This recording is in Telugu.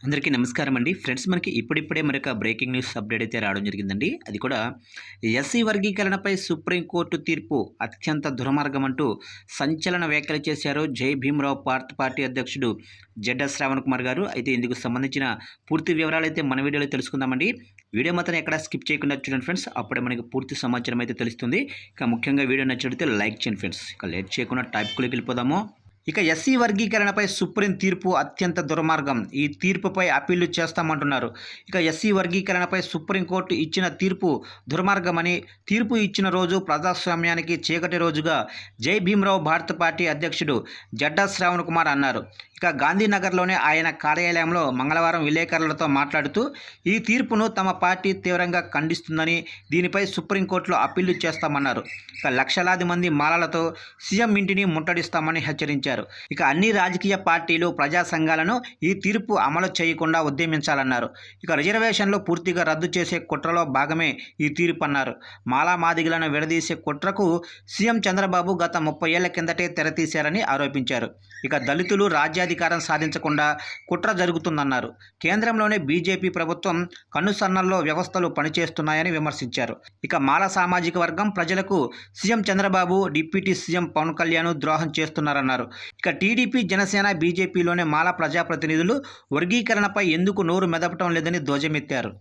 అందరికీ నమస్కారం అండి. ఫ్రెండ్స్, మనకి ఇప్పుడిప్పుడే మరొక బ్రేకింగ్ న్యూస్ అప్డేట్ అయితే రావడం జరిగిందండి. అది కూడా ఎస్సీ వర్గీకరణపై సుప్రీంకోర్టు తీర్పు అత్యంత దుర్మార్గం అంటూ సంచలన వ్యాఖ్యలు చేశారు జై భీమరావు పార్టీ అధ్యక్షుడు జడ్డా శ్రావణ్ కుమార్ గారు. అయితే ఇందుకు సంబంధించిన పూర్తి వివరాలు అయితే మన వీడియోలో తెలుసుకుందామండి. వీడియో మాత్రం ఎక్కడ స్కిప్ చేయకుండా చూడండి ఫ్రెండ్స్, అప్పుడే మనకి పూర్తి సమాచారం అయితే తెలుస్తుంది. ఇక ముఖ్యంగా వీడియో నచ్చినట్లయితే లైక్ చేయండి ఫ్రెండ్స్. ఇక లేట్ చేయకుండా టాపిక్లోకి వెళ్ళిపోదాము. ఇక ఎస్సీ వర్గీకరణపై సుప్రీం తీర్పు అత్యంత దుర్మార్గం. ఈ తీర్పుపై అప్పీళ్లు చేస్తామంటున్నారు. ఇక ఎస్సీ వర్గీకరణపై సుప్రీంకోర్టు ఇచ్చిన తీర్పు దుర్మార్గమని, తీర్పు ఇచ్చిన రోజు ప్రజాస్వామ్యానికి చీకటి రోజుగా జై భీమరావు భారత పార్టీ అధ్యక్షుడు జడ్డా శ్రావణ్ కుమార్ అన్నారు. ఇక గాంధీనగర్లోని ఆయన కార్యాలయంలో మంగళవారం విలేకరులతో మాట్లాడుతూ ఈ తీర్పును తమ పార్టీ తీవ్రంగా ఖండిస్తుందని, దీనిపై సుప్రీంకోర్టులో అప్పీళ్లు చేస్తామన్నారు. ఇక లక్షలాది మంది మాలలతో సీఎం ఇంటిని ముట్టడిస్తామని హెచ్చరించారు. ఇక అన్ని రాజకీయ పార్టీలు, ప్రజా సంఘాలను ఈ తీర్పు అమలు చేయకుండా ఉద్యమించాలన్నారు. ఇక రిజర్వేషన్లు పూర్తిగా రద్దు చేసే కుట్రలో భాగమే ఈ తీర్పు అన్నారు. మాలా మాదిగలను విడదీసే కుట్రకు సీఎం చంద్రబాబు గత 30 ఏళ్ల కిందటే తెరతీశారని ఆరోపించారు. ఇక దళితులు రాజ్యాధికారం సాధించకుండా కుట్ర జరుగుతుందన్నారు. కేంద్రంలోనే బీజేపీ ప్రభుత్వం కన్నుసన్నల్లో వ్యవస్థలు పనిచేస్తున్నాయని విమర్శించారు. ఇక మాల సామాజిక వర్గం ప్రజలకు CM Chandrababu, deputy CM Pawan Kalyan ద్రోహం చేస్తున్నారన్నారు. ఇక టీడీపీ, జనసేన, బీజేపీలోని మాల ప్రజాప్రతినిధులు వర్గీకరణపై ఎందుకు నోరు మెదపటం లేదని ధ్వజమెత్తారు.